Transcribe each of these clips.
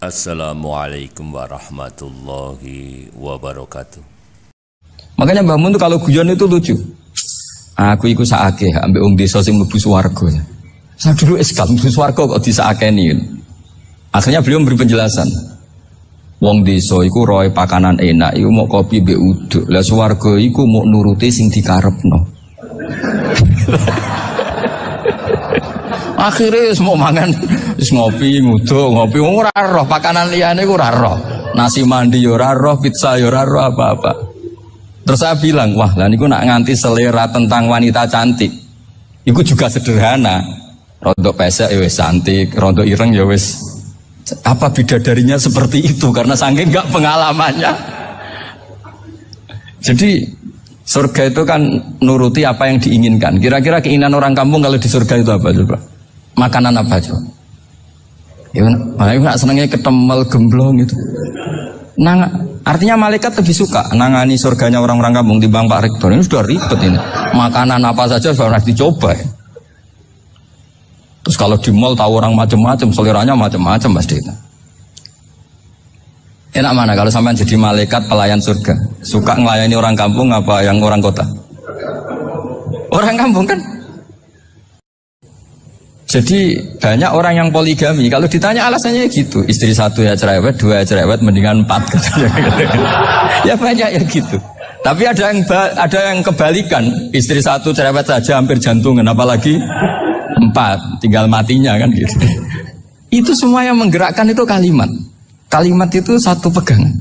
Assalamualaikum warahmatullahi wabarakatuh. Makanya Mbah Mun tuh kalau guyon itu lucu. Aku iku sakake ambek wong desa sing mlebu swarga. Saya dulu eskal mlebu swarga kok disakeni. Akhirnya beliau memberi penjelasan. Wong desa iku roe pakanan enak iku mau kopi mbek uduk. Lah swarga iku mau nuruti sing dikarepno. Akhirnya semua mangan wis ngopi nguduk ngopi ora roh pakanan liyane iku ora roh. Nasi mandi yo ora roh, pizza yo ora roh apa-apa. Terus saya bilang, wah lah niku nak nganti selera tentang wanita cantik. Iku juga sederhana. Rondo pesek ya wis cantik, rondo ireng ya wis. Apa bidadarinya seperti itu karena saking enggak pengalamannya. Jadi surga itu kan nuruti apa yang diinginkan. Kira-kira keinginan orang kampung kalau di surga itu apa coba? Makanan apa coba? Ya, nggak senangnya ketemel gemblong gitu. Artinya malaikat lebih suka nangani surganya orang-orang kampung timbang Pak Rektor. Ini sudah ribet ini. Makanan apa saja sudah dicoba. Terus kalau di mall tahu orang macam-macam, seleranya macam-macam pasti. Enak mana kalau sampai jadi malaikat pelayan surga? Suka melayani orang kampung apa yang orang kota? Orang kampung kan? Jadi banyak orang yang poligami. Kalau ditanya alasannya gitu, istri satu ya cerewet, dua ya cerewet, mendingan 4 katanya. Ya banyak ya gitu. Tapi ada yang kebalikan, istri satu cerewet saja hampir jantungan, apalagi 4, tinggal matinya kan gitu. Itu semua yang menggerakkan itu kalimat. Kalimat itu satu pegangan.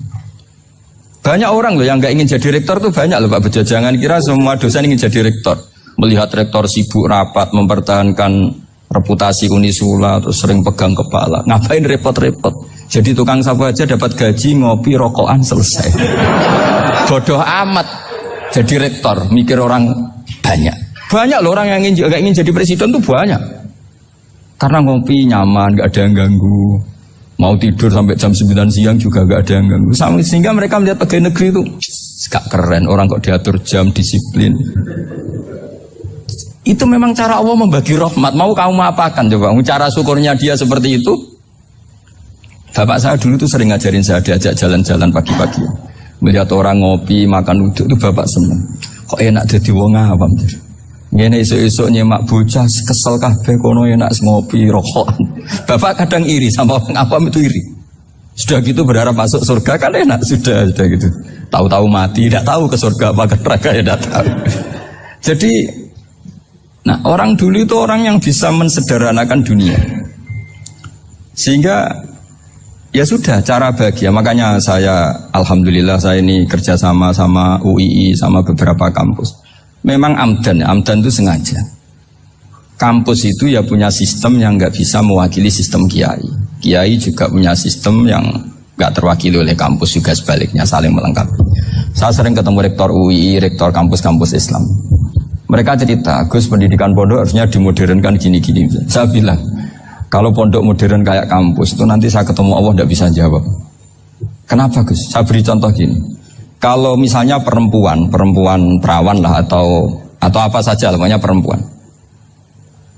Banyak orang loh yang nggak ingin jadi rektor tuh banyak loh Pak Bejo. Jangan kira semua dosen ingin jadi rektor. Melihat rektor sibuk rapat mempertahankan reputasi Unisula atau sering pegang kepala, ngapain repot-repot? Jadi tukang sapu aja dapat gaji, ngopi, rokokan, selesai. Bodoh amat jadi rektor, mikir orang banyak. Banyak loh orang yang ingin jadi presiden tuh banyak. Karena ngopi nyaman, gak ada yang ganggu. Mau tidur sampai jam 9 siang juga gak ada yang ganggu. Sehingga mereka melihat pegawai negeri itu gak keren, orang kok diatur jam, disiplin. Itu memang cara Allah membagi rahmat. Mau kamu apakan coba? Cara syukurnya dia seperti itu. Bapak saya dulu tuh sering ngajarin saya, diajak jalan-jalan pagi-pagi. Melihat orang ngopi, makan uduk itu bapak seneng. Kok enak jadi wong awam. Ngene esuk-esuk nyemak bocah kesel kabeh kono enak ngopi rokokan. Bapak kadang iri sama orang awam itu iri. Sudah gitu berharap masuk surga kan enak sudah gitu. Tahu-tahu mati, tidak tahu ke surga apa ke neraka ya tidak tahu. Jadi nah, orang dulu itu orang yang bisa mensederhanakan dunia. Sehingga ya sudah cara bahagia. Makanya saya alhamdulillah saya ini kerjasama sama UII sama beberapa kampus. Memang amdan itu sengaja. Kampus itu ya punya sistem yang nggak bisa mewakili sistem kiai. Kiai juga punya sistem yang nggak terwakili oleh kampus juga sebaliknya saling melengkapi. Saya sering ketemu rektor UII, rektor kampus-kampus Islam. Mereka cerita, Gus pendidikan pondok harusnya dimodernkan gini-gini. Saya bilang, kalau pondok modern kayak kampus itu nanti saya ketemu Allah tidak bisa jawab. Kenapa Gus? Saya beri contoh gini. Kalau misalnya perempuan perawan lah atau apa saja namanya perempuan,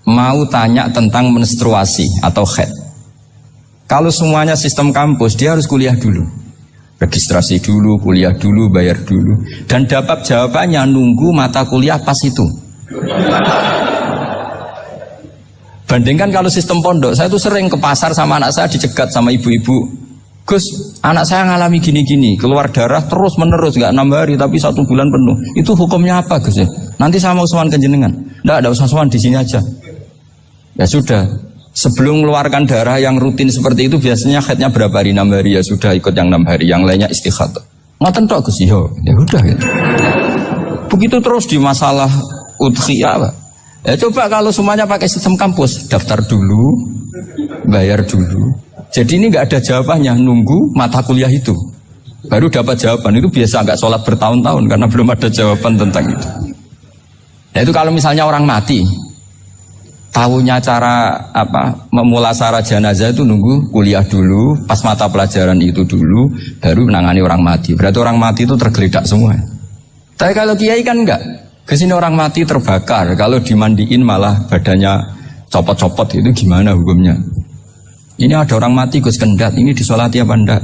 mau tanya tentang menstruasi atau haid. Kalau semuanya sistem kampus, dia harus kuliah dulu. Registrasi dulu, kuliah dulu, bayar dulu. Dan dapat jawabannya nunggu mata kuliah pas itu. Bandingkan kalau sistem pondok, saya tuh sering ke pasar sama anak saya dicegat sama ibu-ibu. Gus, anak saya ngalami gini-gini, keluar darah terus menerus, gak 6 hari tapi 1 bulan penuh. Itu hukumnya apa Gus ya? Nanti saya mau sowan ke jenengan. Nggak usah sowan di sini aja. Ya sudah. Sebelum mengeluarkan darah yang rutin seperti itu biasanya haidnya berapa hari? 6 hari ya sudah ikut yang 6 hari, yang lainnya istighatsah. Ngoten tok Gus ya udah gitu. Begitu terus di masalah udhiyah. Ya coba kalau semuanya pakai sistem kampus, daftar dulu, bayar dulu. Jadi ini nggak ada jawabannya, nunggu mata kuliah itu. Baru dapat jawaban. Itu biasa nggak sholat bertahun-tahun karena belum ada jawaban tentang itu. Nah itu kalau misalnya orang mati, tahunya cara memulasara jenazah itu nunggu kuliah dulu, pas mata pelajaran itu dulu, baru menangani orang mati. Berarti orang mati itu tergeledak semua. Tapi kalau kiai kan enggak. Kesini orang mati terbakar, kalau dimandiin malah badannya copot-copot, itu gimana hukumnya? Ini ada orang mati Gus Kendat, ini disolati apa enggak?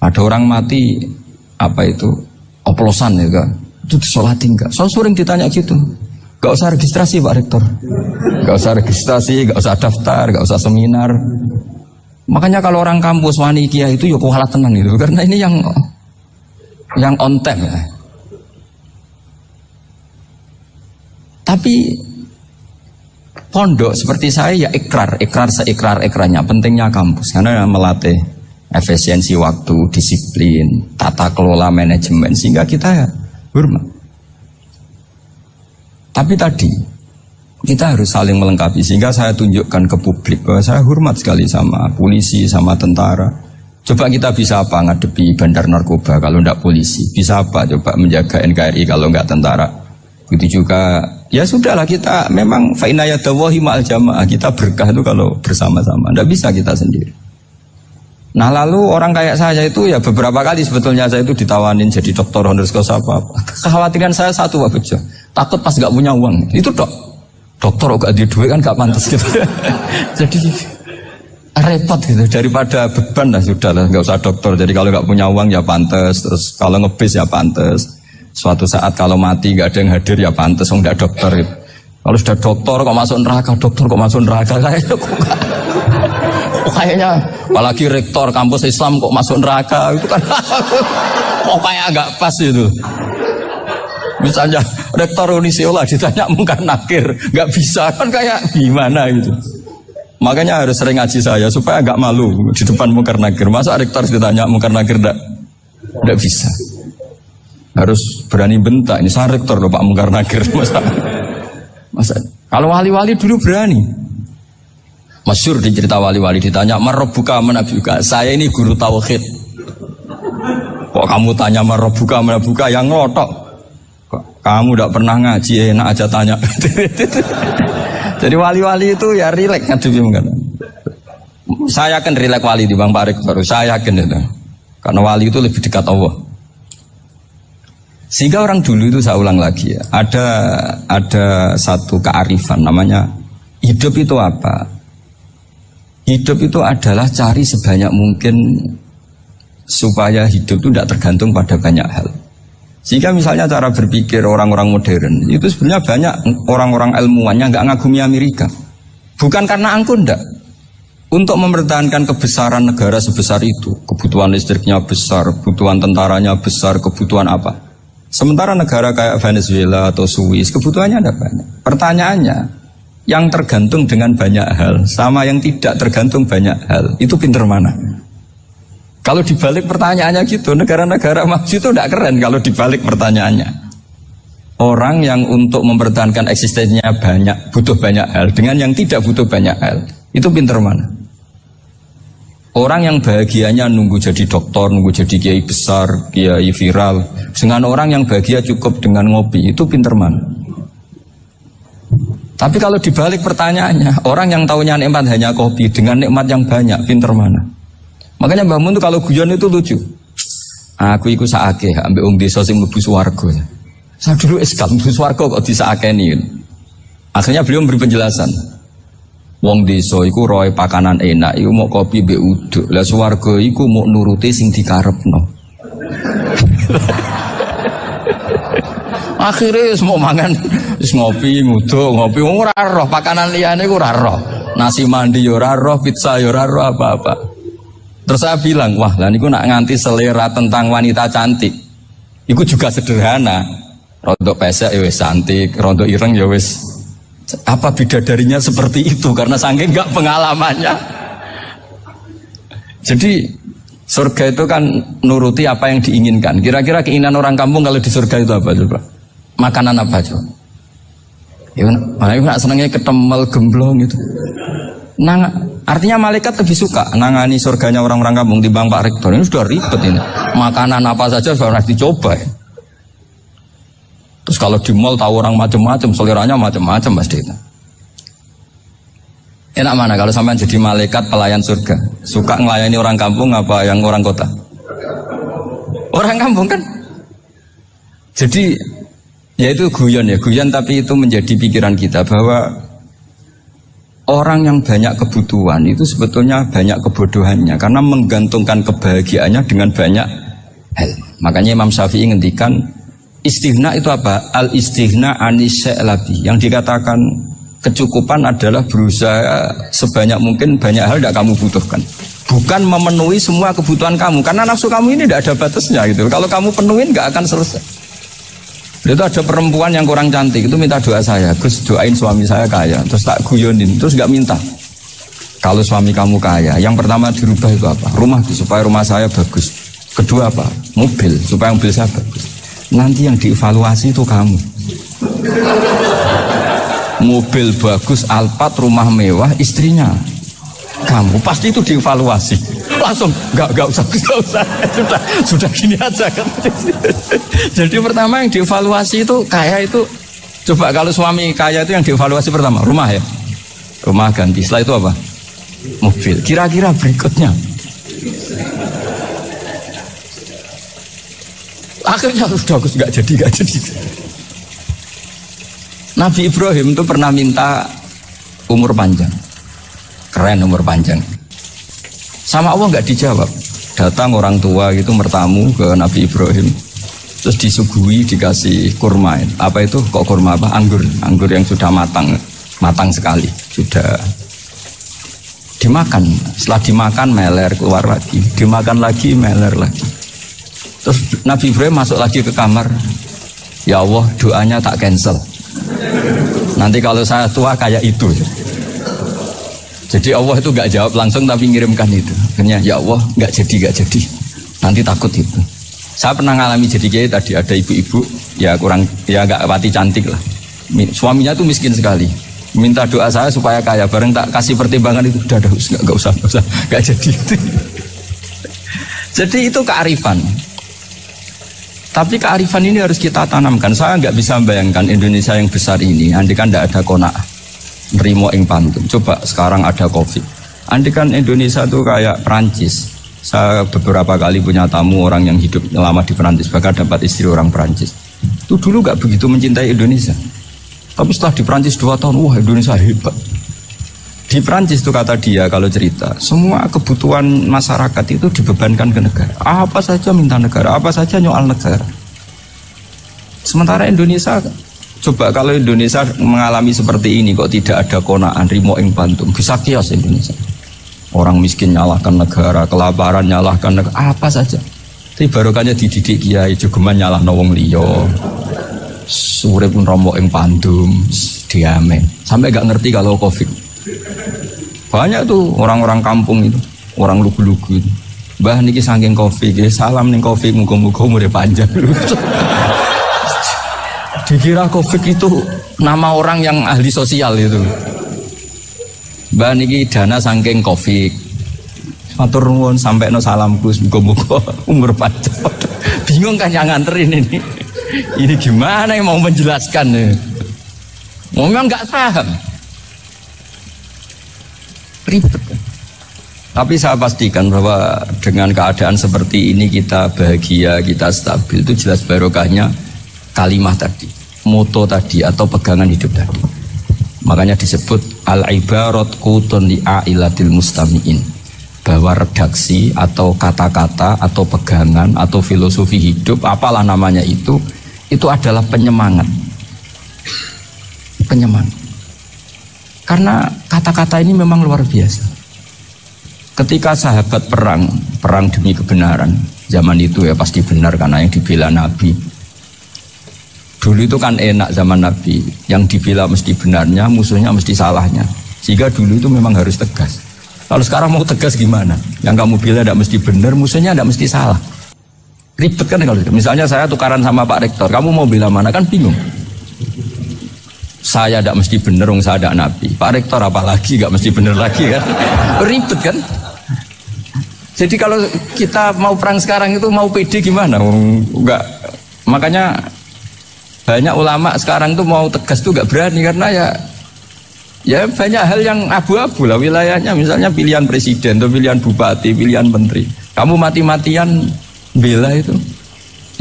Ada orang mati apa itu oplosan ya kan? Itu disolati enggak? Saya sering ditanya gitu. Gak usah registrasi Pak Rektor, gak usah registrasi, gak usah daftar, gak usah seminar. Makanya kalau orang kampus wani kiai itu ya kualat tenan gitu, karena ini yang on time ya. Tapi pondok seperti saya ya ikrar seikrar-ikrarnya pentingnya kampus karena melatih efisiensi waktu, disiplin, tata kelola manajemen sehingga kita ya hormat. Tapi tadi kita harus saling melengkapi sehingga saya tunjukkan ke publik bahwa saya hormat sekali sama polisi, sama tentara. Coba kita bisa apa ngadepi bandar narkoba kalau tidak polisi? Bisa apa coba menjaga NKRI kalau nggak tentara? Begitu juga ya sudahlah kita memang fa'inayadawahi ma'al jamaah, kita berkah itu kalau bersama-sama. Tidak bisa kita sendiri. Nah lalu orang kayak saya itu ya beberapa kali sebetulnya saya itu ditawanin jadi doktor honoris causa apa. Kekhawatiran saya satu Pak Bejo, takut pas gak punya uang. Itu dokter gak ada duit kan gak pantas gitu. Jadi repot gitu, daripada beban lah sudah lah gak usah dokter. Jadi kalau gak punya uang ya pantas, terus kalau ngebis ya pantas. Suatu saat kalau mati gak ada yang hadir ya pantas, gak dokter gitu. Kalau sudah dokter kok masuk neraka, dokter kok masuk neraka kayaknya apalagi rektor kampus Islam kok masuk neraka itu kan kok kayak agak pas itu. Misalnya rektor Unisiola ditanya mungkar nakir nggak bisa kan kayak gimana gitu. Makanya harus sering ngaji saya supaya agak malu di depan mungkar nakir. Masa rektor ditanya mungkar nakir nggak bisa. Harus berani bentak ini saya rektor loh Pak mungkar nakir masa kalau wali-wali dulu berani. Masyhur di cerita wali-wali ditanya marabbuka manabuka, saya ini guru tauhid. Kok kamu tanya marabbuka manabuka yang ngelotok? Kamu tidak pernah ngaji enak aja tanya. Jadi wali-wali itu ya rileks ngadepi kan. Saya yakin rileks wali di Bang Pak Rektor, saya yakin itu. Karena wali itu lebih dekat Allah. Sehingga orang dulu itu saya ulang lagi ya, ada satu kearifan namanya hidup itu apa? Hidup itu adalah cari sebanyak mungkin supaya hidup itu tidak tergantung pada banyak hal. Sehingga misalnya cara berpikir orang-orang modern itu sebenarnya banyak orang-orang ilmuwan yang nggak ngagumi Amerika. Bukan karena angkuh ndak. Untuk mempertahankan kebesaran negara sebesar itu, kebutuhan listriknya besar, kebutuhan tentaranya besar, kebutuhan apa? Sementara negara kayak Venezuela atau Swiss kebutuhannya ada banyak. Pertanyaannya, yang tergantung dengan banyak hal sama yang tidak tergantung banyak hal itu pinter mana? Kalau dibalik pertanyaannya gitu, negara-negara maju itu tidak keren kalau dibalik pertanyaannya. Orang yang untuk mempertahankan eksistensinya banyak, butuh banyak hal dengan yang tidak butuh banyak hal itu pinter mana? Orang yang bahagianya nunggu jadi dokter, nunggu jadi kiai besar, kiai viral, dengan orang yang bahagia cukup dengan ngopi itu pinter mana? Tapi kalau dibalik pertanyaannya, orang yang taunya nikmat hanya kopi dengan nikmat yang banyak, pinter mana? Makanya Mbah Mun itu kalau guyon itu lucu. Aku ikut saake, ambil wong desa sing mlebu swarga. Saya dulu eskal mlebu swarga kok disakeni. Akhirnya beliau memberi penjelasan. Wong desa iku roe pakanan enak, iku mau kopi mbek uduk. Lah swarga iku mau nuruti sing dikarepno. Akhirnya semua mangan ngopi, nguduk, ngopi, ora roh pakanan liyane ku ora roh. Nasi mandi yo ora roh, pizza yo ora roh apa-apa. Terus saya bilang, wah lah niku nak nganti selera tentang wanita cantik. Iku juga sederhana. Rondo pesek ya wis cantik, rondo ireng ya wis. Apa bidadarinya seperti itu karena saking enggak pengalamannya. Jadi surga itu kan nuruti apa yang diinginkan. Kira-kira keinginan orang kampung kalau di surga itu apa coba? Makanan apa coba? Ya, malah nak senengnya ketemel gemblong gitu. Nah, artinya malaikat lebih suka nangani surganya orang-orang kampung di Bang Pak Rektor. Ini sudah ribet ini. Makanan apa saja sudah dicoba. Ya. Terus kalau di mall tahu orang macam-macam, seleranya macam-macam pasti itu. Enak mana kalau sampai jadi malaikat pelayan surga? Suka ngelayani orang kampung apa yang orang kota? Orang kampung kan? Jadi ya itu guyon ya, guyon tapi itu menjadi pikiran kita bahwa orang yang banyak kebutuhan itu sebetulnya banyak kebodohannya karena menggantungkan kebahagiaannya dengan banyak hal. Makanya Imam Syafi'i ngendikan istighna itu apa? Al istighna anis sya'labi. Yang dikatakan kecukupan adalah berusaha sebanyak mungkin banyak hal tidak kamu butuhkan. Bukan memenuhi semua kebutuhan kamu karena nafsu kamu ini tidak ada batasnya gitu. Kalau kamu penuhin nggak akan selesai. Itu ada perempuan yang kurang cantik itu minta doa saya, Gus doain suami saya kaya, terus tak guyonin, terus nggak minta. Kalau suami kamu kaya, yang pertama dirubah itu apa? Rumah supaya rumah saya bagus. Kedua apa? Mobil supaya mobil saya bagus. Nanti yang dievaluasi itu kamu. Mobil bagus, Alphard, rumah mewah, istrinya kamu pasti itu dievaluasi. Langsung nggak usah sudah gini aja kan. Jadi pertama yang dievaluasi itu kaya itu, coba kalau suami kaya itu yang dievaluasi pertama rumah ya, rumah ganti. Setelah itu apa? Mobil. Kira-kira berikutnya akhirnya sudah nggak jadi. Nabi Ibrahim itu pernah minta umur panjang, keren umur panjang. Sama Allah nggak dijawab. Datang orang tua gitu mertamu ke Nabi Ibrahim, terus disuguhi dikasih kurma. Apa itu? Kok kurma apa? Anggur yang sudah matang sekali, sudah dimakan. Setelah dimakan meler keluar lagi, dimakan lagi meler lagi. Terus Nabi Ibrahim masuk lagi ke kamar. Ya Allah, doanya tak cancel. Nanti kalau saya tua kayak itu. Jadi Allah itu nggak jawab langsung tapi ngirimkan itu. Akhirnya ya Allah nggak jadi. Nanti takut itu. Saya pernah ngalami jadi kiai tadi, ada ibu-ibu ya nggak pati cantik lah. Suaminya tuh miskin sekali. Minta doa saya supaya kaya. Bareng tak kasih pertimbangan itu udah nggak usah nggak jadi. Jadi itu kearifan. Tapi kearifan ini harus kita tanamkan. Saya nggak bisa membayangkan Indonesia yang besar ini andai kan tidak ada qanaah, nerimo ing pantun. Coba sekarang ada Covid. Andai kan Indonesia tuh kayak Perancis. Saya beberapa kali punya tamu orang yang hidup lama di Perancis, bahkan dapat istri orang Perancis. Itu dulu nggak begitu mencintai Indonesia. Tapi setelah di Perancis 2 tahun, wah Indonesia hebat. Di Perancis tuh kata dia kalau cerita, semua kebutuhan masyarakat itu dibebankan ke negara. Apa saja minta negara, apa saja nyoal negara. Sementara Indonesia, coba kalau Indonesia mengalami seperti ini kok tidak ada konaan rimo ing pantum, bisa kios Indonesia. Orang miskin nyalahkan negara, kelaparan nyalahkan negara, apa saja. Tapi barokahnya dididik kiai jogeman nyalahno wong liya. Urip pun romo ing pandum, diamen. Sampai gak ngerti kalau Covid. Banyak tuh orang-orang kampung itu, orang lugu-lugu itu. Mbah niki saking Covid, salam ning Covid, muga-muga umure panjang. Dikira Covid itu nama orang yang ahli sosial itu. Mbah niki dana saking Covid. Matur nuwun sampekno salamku, muga-muga umur panjang. Bingung kan yang nganterin ini. Ini gimana yang mau menjelaskan nih? Memang nggak paham. Ribet. Tapi saya pastikan bahwa dengan keadaan seperti ini kita bahagia, kita stabil, itu jelas barokahnya kalimah tadi, moto tadi atau pegangan hidup tadi. Makanya disebut al-ibarat qutun li'ailatil mustami'in, bahwa redaksi atau kata-kata atau pegangan atau filosofi hidup, apalah namanya itu adalah penyemangat. Karena kata-kata ini memang luar biasa. Ketika sahabat perang demi kebenaran, zaman itu ya pasti benar karena yang dibela Nabi. Dulu itu kan enak zaman Nabi, yang dibela mesti benarnya, musuhnya mesti salahnya. Sehingga dulu itu memang harus tegas. Kalau sekarang mau tegas gimana? Yang kamu bela tidak mesti benar, musuhnya tidak mesti salah. Ribet kan kalau misalnya saya tukaran sama Pak Rektor, kamu mau bela mana kan bingung. Saya tidak mesti benar, saya tidak Nabi. Pak Rektor apalagi nggak mesti benar lagi kan? Ribet kan? Jadi kalau kita mau perang sekarang itu mau pede gimana? Enggak. Makanya banyak ulama sekarang tuh mau tegas tuh nggak berani karena ya banyak hal yang abu-abu lah wilayahnya. Misalnya pilihan presiden atau pilihan bupati, pilihan menteri. Kamu mati-matian bela itu,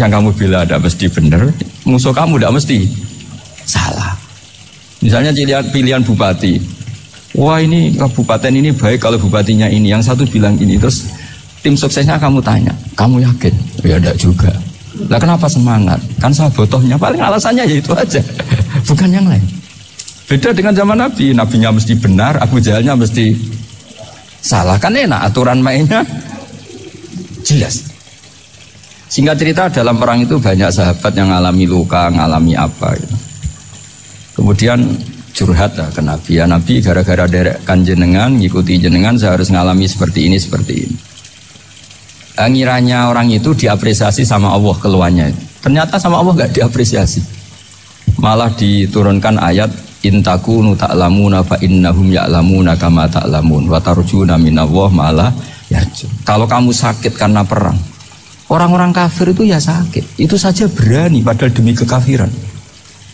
yang kamu bela tidak mesti benar, musuh kamu tidak mesti salah. Misalnya pilihan bupati, Wah ini kabupaten ini baik kalau bupatinya ini, yang satu bilang ini. Terus tim suksesnya kamu tanya, kamu yakin? Ya enggak juga. Lah kenapa semangat? Kan sabotohnya paling alasannya ya itu aja, bukan yang lain. Beda dengan zaman Nabi, Nabinya mesti benar, Abu Jahalnya mesti salah. Kan enak, aturan mainnya jelas. Singkat cerita dalam perang itu banyak sahabat yang ngalami luka, ngalami apa gitu. Kemudian curhat lah ke Nabi, ya Nabi gara-gara derekkan jenengan, ngikuti jenengan saya harus ngalami seperti ini, seperti ini. Ngiranya orang itu diapresiasi sama Allah keluarnya. Ternyata sama Allah gak diapresiasi. Malah diturunkan ayat intakunu ta'lamuna fa innahum ya'lamuna kama ta'lamun wa tarjuna minallah malah yarjun. Kalau kamu sakit karena perang, orang-orang kafir itu ya sakit, itu saja berani padahal demi kekafiran.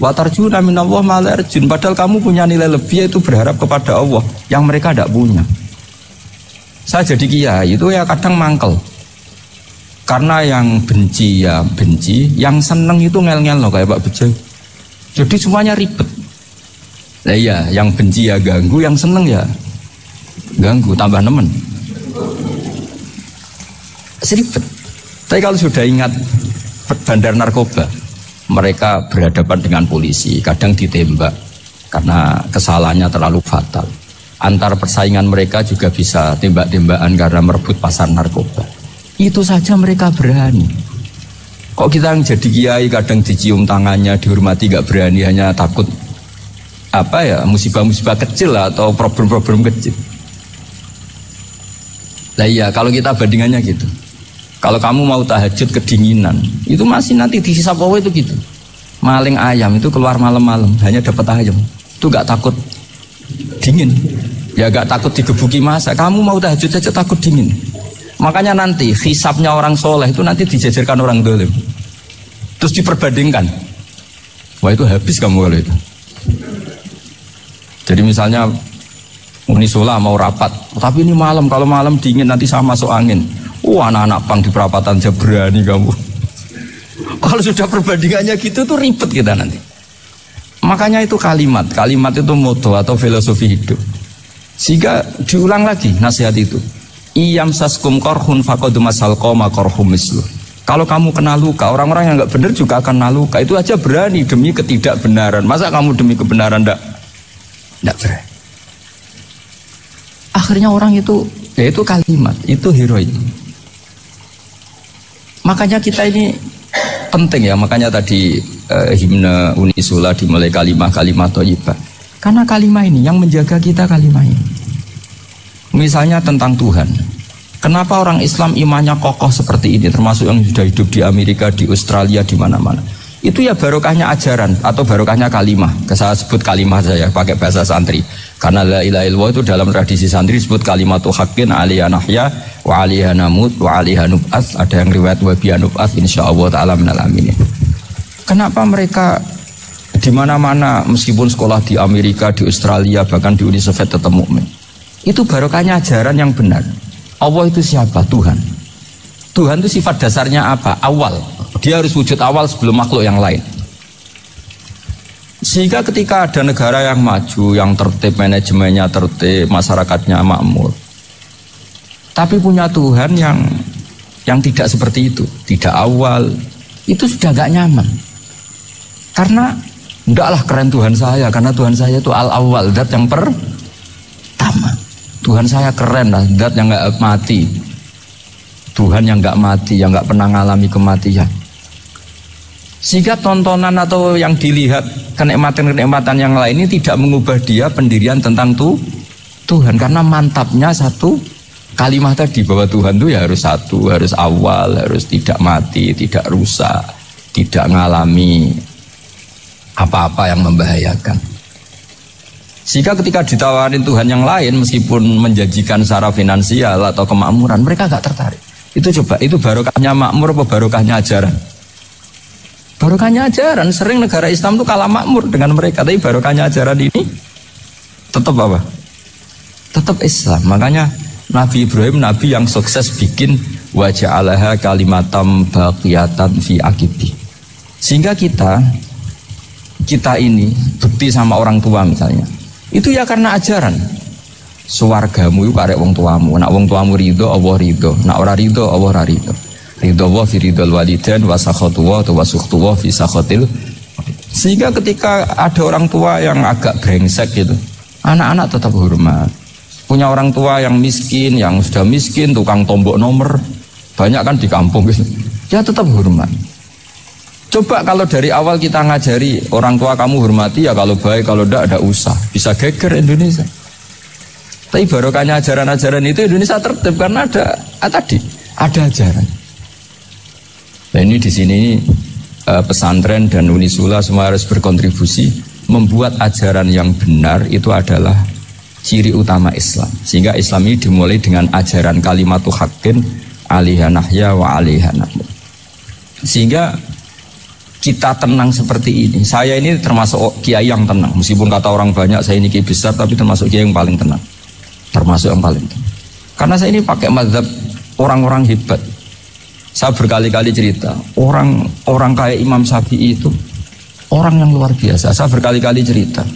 Wa tarjuna minallah malah yarjun, padahal kamu punya nilai lebih, yaitu berharap kepada Allah yang mereka tidak punya. Saya jadi kiai itu ya kadang mangkel. Karena yang benci ya benci, yang seneng itu ngel-ngel loh kayak Pak Bejo. Jadi semuanya ribet. Nah iya, yang benci ya ganggu, yang seneng ya ganggu, tambah nemen. Seribet. Tapi kalau sudah ingat bandar narkoba, mereka berhadapan dengan polisi, kadang ditembak karena kesalahannya terlalu fatal. Antar persaingan mereka juga bisa tembak-tembakan karena merebut pasar narkoba. Itu saja mereka berani. Kok kita yang jadi kiai kadang dicium tangannya, dihormati gak berani, hanya takut apa ya, musibah-musibah kecil lah, atau problem-problem kecil. Nah iya, kalau kita bandingannya gitu. Kalau kamu mau tahajud kedinginan, itu masih nanti dihisap Allah itu gitu. Maling ayam itu keluar malam-malam hanya dapat ayam, itu gak takut dingin. Ya gak takut digebuki masa. Kamu mau tahajud saja takut dingin. Makanya nanti hisapnya orang soleh itu nanti dijajarkan orang dolim, terus diperbandingkan. Wah itu habis kamu kalau itu. Jadi misalnya Unisola mau rapat, tapi ini malam, kalau malam dingin nanti sama masuk angin. Anak-anak pang di perapatan aja berani kamu. Kalau sudah perbandingannya gitu tuh ribet kita nanti. Makanya itu kalimat itu moto atau filosofi hidup. Sehingga diulang lagi nasihat itu. Iyam saskum korhun fakodu masal koma korhum mislu. Kalau kamu kena luka, orang-orang yang nggak benar juga akan kena luka. Itu aja berani demi ketidakbenaran. Masa kamu demi kebenaran nggak berani? Akhirnya orang itu, ya itu kalimat, itu heroik. Makanya kita ini penting ya. Makanya tadi himne Unisula dimulai kalimat thayyibah. Karena kalimat ini yang menjaga kita, kalimat ini. Misalnya tentang Tuhan. Kenapa orang Islam imannya kokoh seperti ini, termasuk yang sudah hidup di Amerika, di Australia, di mana-mana. Itu ya barokahnya ajaran atau barokahnya kalimah. Saya sebut kalimah saya pakai bahasa santri. Karena la ilaha illallah itu dalam tradisi santri disebut kalimatu haqqin alaiha nahya wa alaiha namut wa alaiha nub'ats. Ada yang riwayat wa biha nub'ats insyaallah taala minal aminin. Kenapa mereka di mana-mana meskipun sekolah di Amerika, di Australia, bahkan di Uni Soviet tetap mukmin? Itu barokahnya ajaran yang benar. Allah itu siapa? Tuhan. Tuhan itu sifat dasarnya apa? Awal. Dia harus wujud awal sebelum makhluk yang lain. Sehingga ketika ada negara yang maju, yang tertib, manajemennya tertib, masyarakatnya makmur, tapi punya Tuhan yang tidak seperti itu, tidak awal, itu sudah gak nyaman. Karena enggaklah keren Tuhan saya, karena Tuhan saya itu al-awwal, zat yang pertama. Tuhan saya keren lah, zat yang gak mati, Tuhan yang gak mati, yang gak pernah ngalami kematian. Sehingga tontonan atau yang dilihat kenikmatan-kenikmatan yang lain ini tidak mengubah dia pendirian tentang Tuhan. Karena mantapnya satu kalimat tadi, bahwa Tuhan itu ya harus satu, harus awal, harus tidak mati, tidak rusak, tidak ngalami apa-apa yang membahayakan. Sehingga ketika ditawarin Tuhan yang lain, meskipun menjanjikan secara finansial atau kemakmuran, mereka gak tertarik. Itu coba, itu barokahnya makmur apa barokahnya ajaran? Barokahnya ajaran. Sering negara Islam itu kalah makmur dengan mereka, tapi barokahnya ajaran ini tetap apa? Tetap Islam. Makanya Nabi Ibrahim, Nabi yang sukses bikin wa ja'alaha kalimatam baqiyatan fi aqibi. Sehingga kita ini bukti sama orang tua misalnya, itu ya karena ajaran. Suwargamu iku karek wong tuamu. Nak wong tuamu ridho, Allah ridho. Nak ora ridho, Allah ora ridho. Ridho wa fi ridhol walidain wa sakhatu wa sukhtu wa fi sakhatil. Sehingga ketika ada orang tua yang agak brengsek gitu, anak-anak tetap hormat. Punya orang tua yang miskin, yang sudah miskin, tukang tombok nomor, banyak kan di kampung gitu. Ya tetap hormat. Coba kalau dari awal kita ngajari orang tua kamu hormati ya, kalau baik, kalau tidak usah. Bisa geger Indonesia. Tapi barokahnya ajaran-ajaran itu Indonesia tertib karena ada ajaran. Nah ini di sini pesantren dan Unisula semua harus berkontribusi membuat ajaran yang benar itu adalah ciri utama Islam. Sehingga Islam ini dimulai dengan ajaran kalimatu haqqin alaiha nahya wa alaiha namut. Sehingga kita tenang seperti ini. Saya ini termasuk kiai yang tenang. Meskipun kata orang banyak saya ini kiai besar, tapi termasuk kiai yang paling tenang. Termasuk yang paling tenang. Karena saya ini pakai mazhab orang-orang hebat. Saya berkali-kali cerita, orang kayak Imam Syafi'i itu orang yang luar biasa. Saya berkali-kali cerita,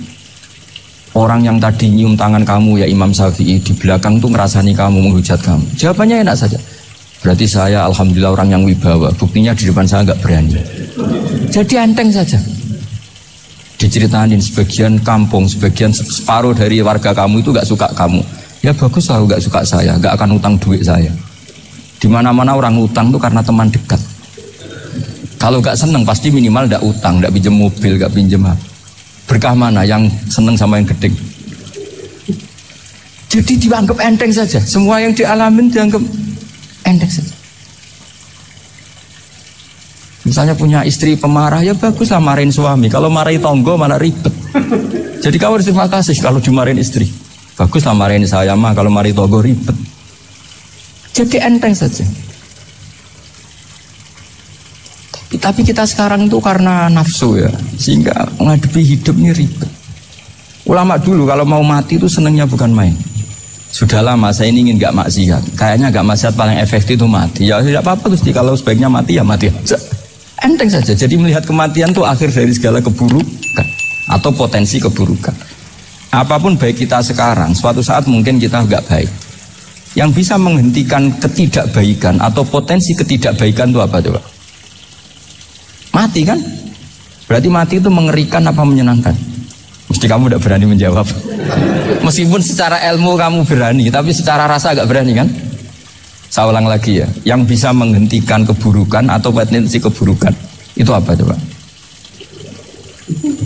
orang yang tadi nyium tangan kamu ya Imam Syafi'i, di belakang tuh ngerasani kamu, menghujat kamu. Jawabannya enak saja. Berarti saya alhamdulillah orang yang wibawa. Buktinya di depan saya nggak berani. Jadi enteng saja. Diceritain sebagian kampung, sebagian separuh dari warga kamu itu nggak suka kamu. Ya bagus lah nggak suka saya, nggak akan utang duit saya. Di mana-mana orang utang tuh karena teman dekat. Kalau nggak seneng pasti minimal nggak utang, nggak pinjam mobil, nggak pinjam apa. Berkah mana yang seneng sama yang gede? Jadi dianggap enteng saja. Semua yang dialamin dianggap enteng saja. Misalnya punya istri pemarah, ya baguslah marahin suami. Kalau marahin tonggo malah ribet. Jadi kamu harus terima kasih kalau dimarahin istri. Baguslah marahin saya mah, kalau marahin tonggo ribet. Jadi enteng saja. Tapi kita sekarang itu karena nafsu ya, sehingga menghadapi hidup ini ribet. Ulama dulu kalau mau mati itu senangnya bukan main. Sudah lama saya ini ingin gak maksiat. Kayaknya gak maksiat paling efektif itu mati. Ya tidak apa-apa Gusti, kalau sebaiknya mati ya mati aja. Enteng saja. Jadi melihat kematian itu akhir dari segala keburukan atau potensi keburukan. Apapun baik kita sekarang, suatu saat mungkin kita gak baik. Yang bisa menghentikan ketidakbaikan atau potensi ketidakbaikan itu apa coba? Mati kan? Berarti mati itu mengerikan apa menyenangkan? Mesti kamu tidak berani menjawab. Meskipun secara ilmu kamu berani, tapi secara rasa agak berani kan? Saya ulang lagi ya, yang bisa menghentikan keburukan atau potensi keburukan itu apa coba?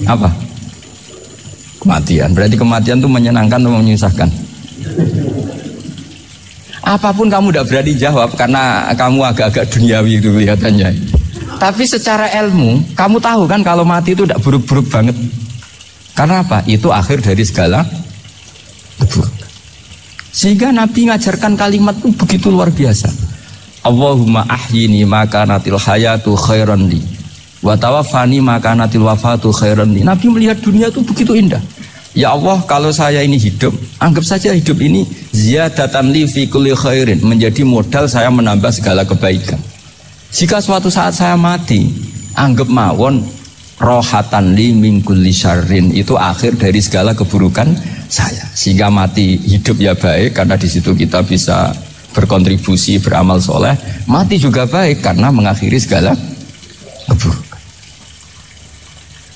Apa? Kematian. Berarti kematian itu menyenangkan atau menyusahkan? Apapun kamu tidak berani jawab karena kamu agak-agak duniawi itu kelihatannya. Tapi secara ilmu, kamu tahu kan kalau mati itu tidak buruk-buruk banget. Karena apa? Itu akhir dari segala keburukan. Sehingga Nabi ngajarkan kalimat itu begitu luar biasa. Allahumma ahyini maka natil hayatu khairan li wa tawaffani maka natil wafatu khairan li. Nabi melihat dunia itu begitu indah. Ya Allah, kalau saya ini hidup, anggap saja hidup ini ziyadatan li fi kulli khairin, menjadi modal saya menambah segala kebaikan. Jika suatu saat saya mati, anggap mawon rohatan li min kulli syarrin, itu akhir dari segala keburukan saya. Sehingga mati hidup ya baik karena di situ kita bisa berkontribusi beramal soleh. Mati juga baik karena mengakhiri segala keburukan.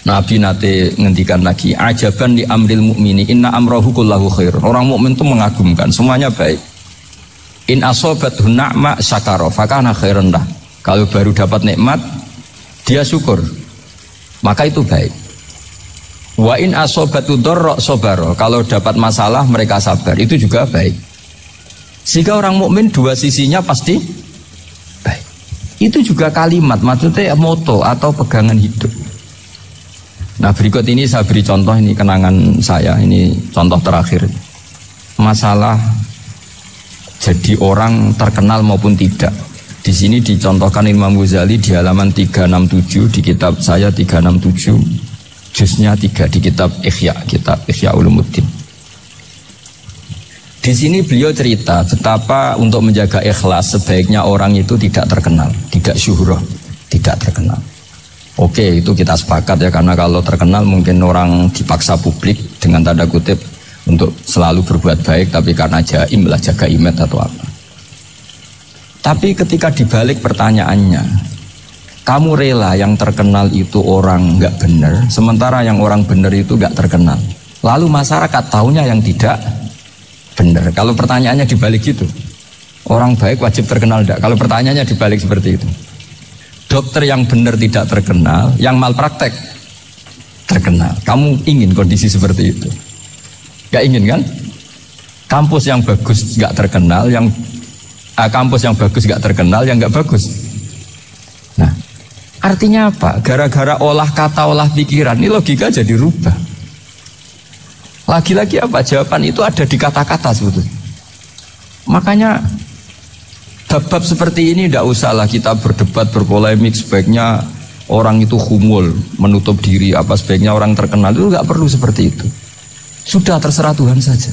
Nabi nate ngendikan lagi, ajaban li amril mu'mini inna amrahu kullahu khair. Orang mukmin itu mengagumkan, semuanya baik. In asobathu na'ma syakara fakana khairan lah. Kalau baru dapat nikmat dia syukur, maka itu baik. Wa in asobatu dharra sabara. Kalau dapat masalah mereka sabar, itu juga baik. Sehingga orang mukmin dua sisinya pasti baik. Itu juga kalimat, maksudnya moto atau pegangan hidup. Nah berikut ini saya beri contoh, ini kenangan saya, ini contoh terakhir. Masalah jadi orang terkenal maupun tidak. Di sini dicontohkan Imam Ghazali di halaman 367 di kitab saya 367, juznya 3 di kitab Ihya Ulumuddin. Di sini beliau cerita betapa untuk menjaga ikhlas sebaiknya orang itu tidak terkenal, tidak syuhrah, tidak terkenal. Oke, itu kita sepakat ya, karena kalau terkenal mungkin orang dipaksa publik dengan tanda kutip untuk selalu berbuat baik, tapi karena jaim lah, jaga imet atau apa. Tapi ketika dibalik pertanyaannya, kamu rela yang terkenal itu orang nggak benar, sementara yang orang benar itu nggak terkenal. Lalu masyarakat tahunya yang tidak benar. Kalau pertanyaannya dibalik gitu, orang baik wajib terkenal enggak? Kalau pertanyaannya dibalik seperti itu, dokter yang benar tidak terkenal, yang malpraktek terkenal. Kamu ingin kondisi seperti itu? Gak ingin kan? Kampus yang bagus gak terkenal, kampus yang bagus gak terkenal, yang gak bagus. Nah, artinya apa? Gara-gara olah kata, olah pikiran, ini logika jadi rubah. Lagi-lagi apa? Jawaban itu ada di kata-kata sebetulnya. Makanya bab-bab seperti ini tidak usahlah kita berdebat, berpolemik. Sebaiknya orang itu humul, menutup diri, apa sebaiknya orang terkenal, itu nggak perlu seperti itu. Sudah terserah Tuhan saja.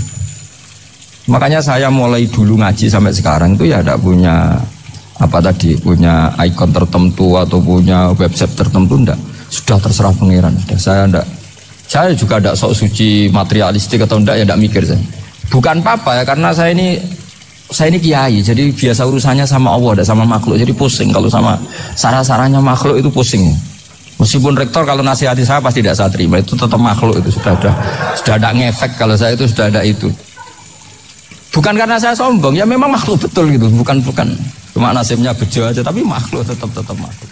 Makanya saya mulai dulu ngaji sampai sekarang itu ya tidak punya punya ikon tertentu atau punya website tertentu, enggak. Sudah terserah pangeran. Saya juga tidak sok suci materialistik atau enggak, ya tidak mikir saya. Bukan apa-apa ya, karena saya ini kiai, jadi biasa urusannya sama Allah, tidak sama makhluk. Jadi pusing kalau sama sarah-sarahnya makhluk itu pusing. Meskipun rektor kalau nasihati saya pasti tidak saya terima, itu tetap makhluk, itu sudah ada ngefek kalau saya itu sudah ada itu. Bukan karena saya sombong, ya memang makhluk betul gitu, bukan cuma nasibnya bejo aja, tapi makhluk tetap makhluk.